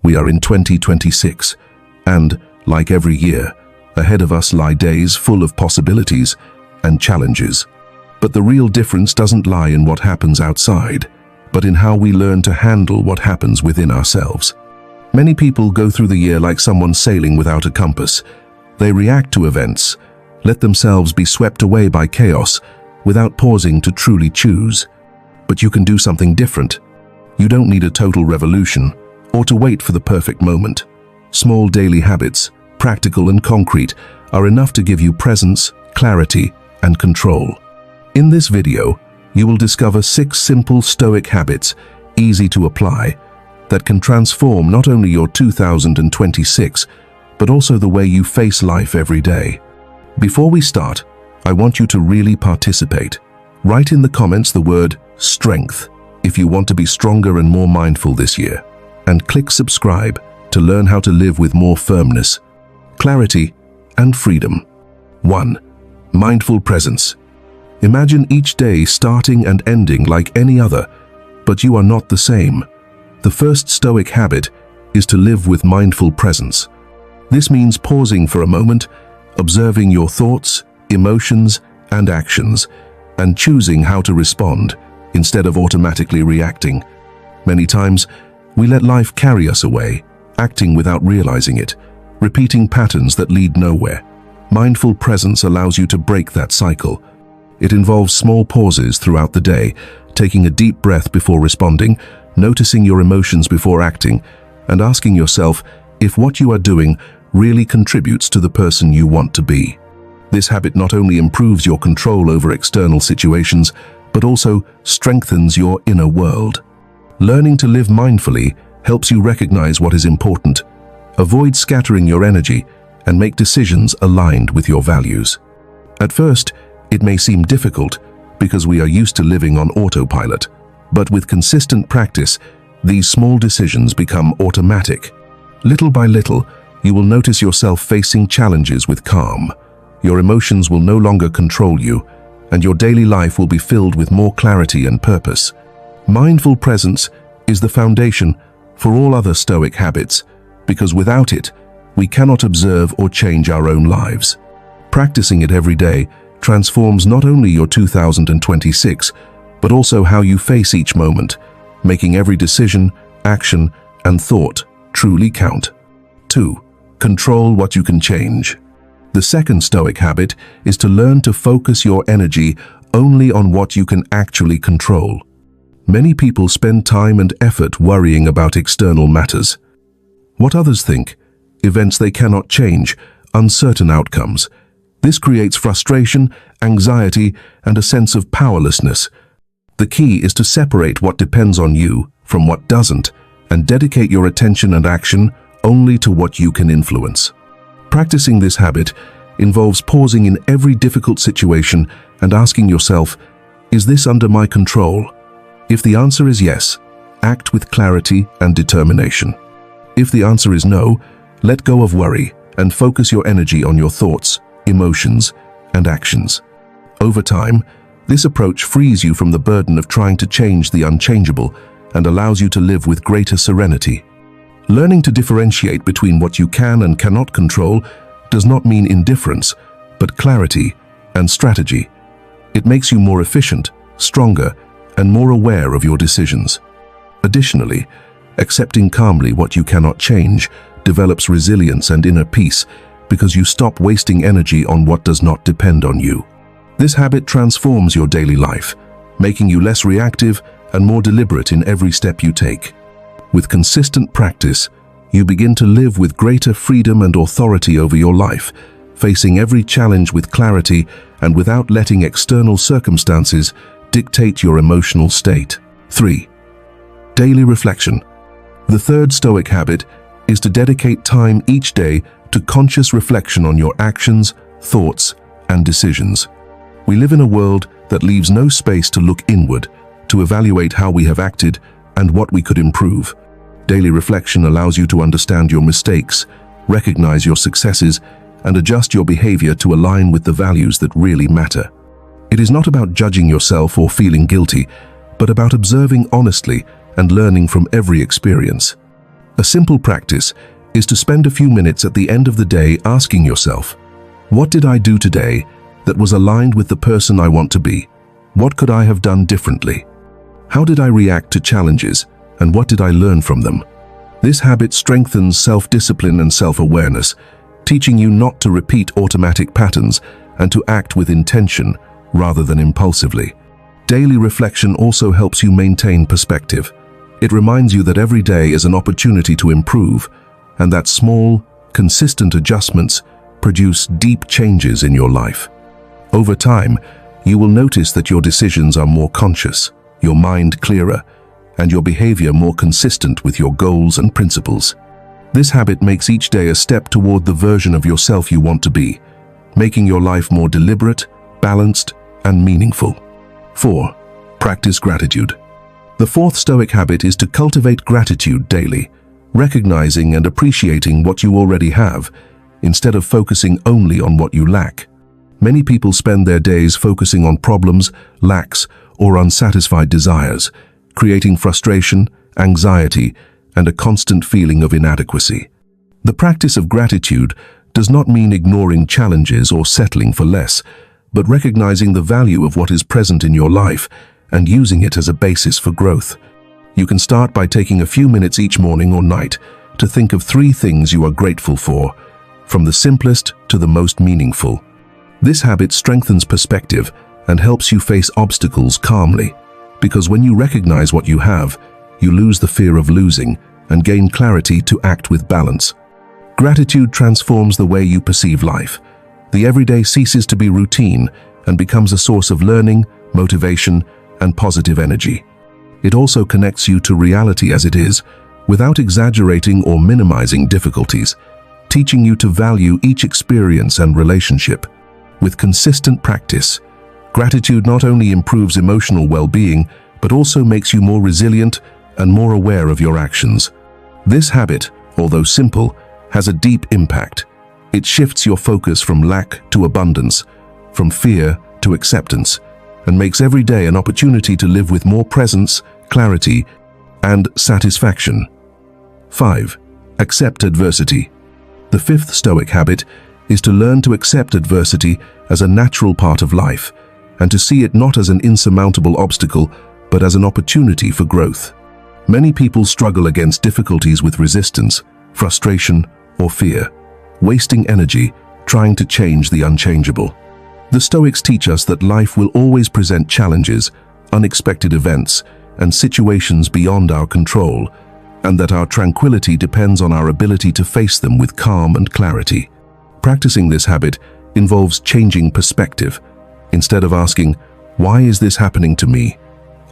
We are in 2026, and, like every year, ahead of us lie days full of possibilities and challenges. But the real difference doesn't lie in what happens outside, but in how we learn to handle what happens within ourselves. Many people go through the year like someone sailing without a compass. They react to events, let themselves be swept away by chaos, without pausing to truly choose. But you can do something different. You don't need a total revolution, or to wait for the perfect moment. Small daily habits, practical and concrete, are enough to give you presence, clarity, and control. In this video, you will discover 6 simple Stoic habits, easy to apply, that can transform not only your 2026, but also the way you face life every day. Before we start, I want you to really participate. Write in the comments the word strength if you want to be stronger and more mindful this year, and click subscribe to learn how to live with more firmness, clarity, and freedom. 1. Mindful presence. Imagine each day starting and ending like any other, but you are not the same. The first Stoic habit is to live with mindful presence. This means pausing for a moment, observing your thoughts, emotions, and actions, and choosing how to respond instead of automatically reacting. Many times, we let life carry us away, acting without realizing it, repeating patterns that lead nowhere. Mindful presence allows you to break that cycle. It involves small pauses throughout the day, taking a deep breath before responding, noticing your emotions before acting, and asking yourself if what you are doing really contributes to the person you want to be. This habit not only improves your control over external situations, but also strengthens your inner world. Learning to live mindfully helps you recognize what is important, avoid scattering your energy, and make decisions aligned with your values. At first, it may seem difficult because we are used to living on autopilot, but with consistent practice, these small decisions become automatic. Little by little, you will notice yourself facing challenges with calm. Your emotions will no longer control you, and your daily life will be filled with more clarity and purpose. Mindful presence is the foundation for all other Stoic habits, because without it, we cannot observe or change our own lives. Practicing it every day transforms not only your 2026, but also how you face each moment, making every decision, action, and thought truly count. 2. Control what you can change. The second Stoic habit is to learn to focus your energy only on what you can actually control. Many people spend time and effort worrying about external matters. What others think, events they cannot change, uncertain outcomes. This creates frustration, anxiety, and a sense of powerlessness. The key is to separate what depends on you from what doesn't, and dedicate your attention and action only to what you can influence. Practicing this habit involves pausing in every difficult situation and asking yourself, is this under my control? If the answer is yes, act with clarity and determination. If the answer is no, let go of worry and focus your energy on your thoughts, emotions, and actions. Over time, this approach frees you from the burden of trying to change the unchangeable and allows you to live with greater serenity. Learning to differentiate between what you can and cannot control does not mean indifference, but clarity and strategy. It makes you more efficient, stronger, and more aware of your decisions. Additionally, accepting calmly what you cannot change develops resilience and inner peace because you stop wasting energy on what does not depend on you. This habit transforms your daily life, making you less reactive and more deliberate in every step you take. With consistent practice, you begin to live with greater freedom and authority over your life, facing every challenge with clarity and without letting external circumstances dictate your emotional state. 3. Daily reflection. The third Stoic habit is to dedicate time each day to conscious reflection on your actions, thoughts, and decisions. We live in a world that leaves no space to look inward, to evaluate how we have acted and what we could improve. Daily reflection allows you to understand your mistakes, recognize your successes, and adjust your behavior to align with the values that really matter. It is not about judging yourself or feeling guilty, but about observing honestly and learning from every experience. A simple practice is to spend a few minutes at the end of the day asking yourself, what did I do today that was aligned with the person I want to be? What could I have done differently? How did I react to challenges, and what did I learn from them? This habit strengthens self-discipline and self-awareness, teaching you not to repeat automatic patterns and to act with intention rather than impulsively. Daily reflection also helps you maintain perspective. It reminds you that every day is an opportunity to improve, and that small, consistent adjustments produce deep changes in your life. Over time, you will notice that your decisions are more conscious, your mind clearer, and your behavior more consistent with your goals and principles. This habit makes each day a step toward the version of yourself you want to be, making your life more deliberate, balanced, and meaningful. 4. Practice gratitude. The fourth Stoic habit is to cultivate gratitude daily, recognizing and appreciating what you already have, instead of focusing only on what you lack. Many people spend their days focusing on problems, lacks, or unsatisfied desires, creating frustration, anxiety, and a constant feeling of inadequacy. The practice of gratitude does not mean ignoring challenges or settling for less, but recognizing the value of what is present in your life and using it as a basis for growth. You can start by taking a few minutes each morning or night to think of 3 things you are grateful for, from the simplest to the most meaningful. This habit strengthens perspective and helps you face obstacles calmly, because when you recognize what you have, you lose the fear of losing and gain clarity to act with balance. Gratitude transforms the way you perceive life. The everyday ceases to be routine and becomes a source of learning, motivation, and positive energy. It also connects you to reality as it is, without exaggerating or minimizing difficulties, teaching you to value each experience and relationship. With consistent practice, gratitude not only improves emotional well-being, but also makes you more resilient and more aware of your actions. This habit, although simple, has a deep impact. It shifts your focus from lack to abundance, from fear to acceptance, and makes every day an opportunity to live with more presence, clarity, and satisfaction. 5. Accept adversity. The fifth Stoic habit is to learn to accept adversity as a natural part of life, and to see it not as an insurmountable obstacle, but as an opportunity for growth. Many people struggle against difficulties with resistance, frustration, or fear, wasting energy trying to change the unchangeable. The Stoics teach us that life will always present challenges, unexpected events, and situations beyond our control, and that our tranquility depends on our ability to face them with calm and clarity. Practicing this habit involves changing perspective. Instead of asking, "Why is this happening to me?"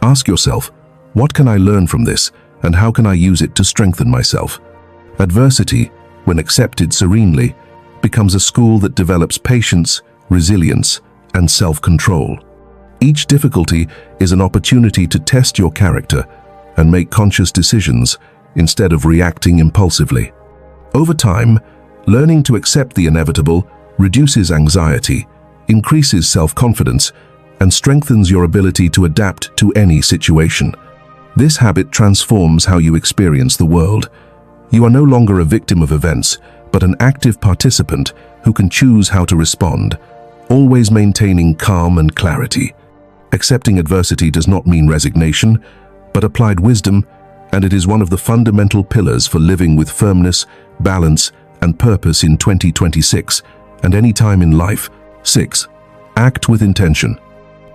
ask yourself, "What can I learn from this, and how can I use it to strengthen myself?" Adversity, when accepted serenely, becomes a school that develops patience, resilience, and self-control. Each difficulty is an opportunity to test your character and make conscious decisions instead of reacting impulsively. Over time, learning to accept the inevitable reduces anxiety, increases self-confidence, and strengthens your ability to adapt to any situation. This habit transforms how you experience the world. You are no longer a victim of events, but an active participant who can choose how to respond, always maintaining calm and clarity. Accepting adversity does not mean resignation, but applied wisdom, and it is one of the fundamental pillars for living with firmness, balance, and purpose in 2026 and any time in life. 6. Act with intention.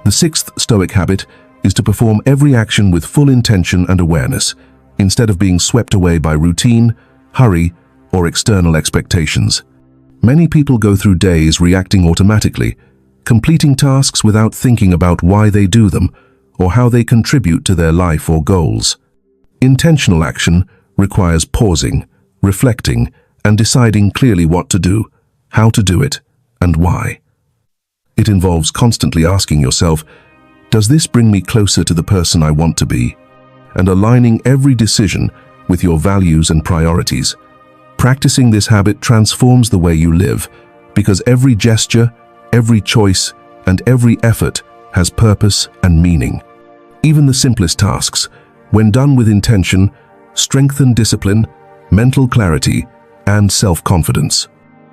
The sixth Stoic habit is to perform every action with full intention and awareness, instead of being swept away by routine, hurry, or external expectations. Many people go through days reacting automatically, completing tasks without thinking about why they do them or how they contribute to their life or goals. Intentional action requires pausing, reflecting, and deciding clearly what to do, how to do it, and why. It involves constantly asking yourself, does this bring me closer to the person I want to be? And aligning every decision with your values and priorities. Practicing this habit transforms the way you live, because every gesture, every choice, and every effort has purpose and meaning. Even the simplest tasks, when done with intention, strengthen discipline, mental clarity, and self-confidence.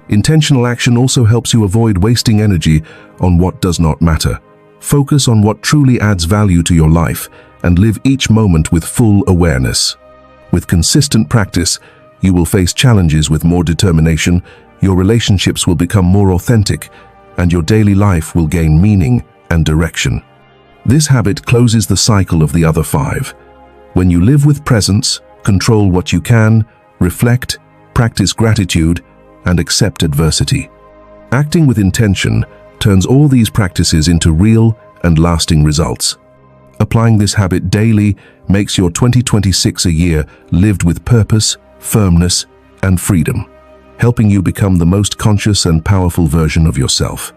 Intentional action also helps you avoid wasting energy on what does not matter. Focus on what truly adds value to your life and live each moment with full awareness. With consistent practice, you will face challenges with more determination, your relationships will become more authentic, and your daily life will gain meaning and direction. This habit closes the cycle of the other 5. When you live with presence, control what you can, reflect, practice gratitude, and accept adversity. Acting with intention turns all these practices into real and lasting results. Applying this habit daily makes your 2026 a year lived with purpose, firmness, and freedom, helping you become the most conscious and powerful version of yourself.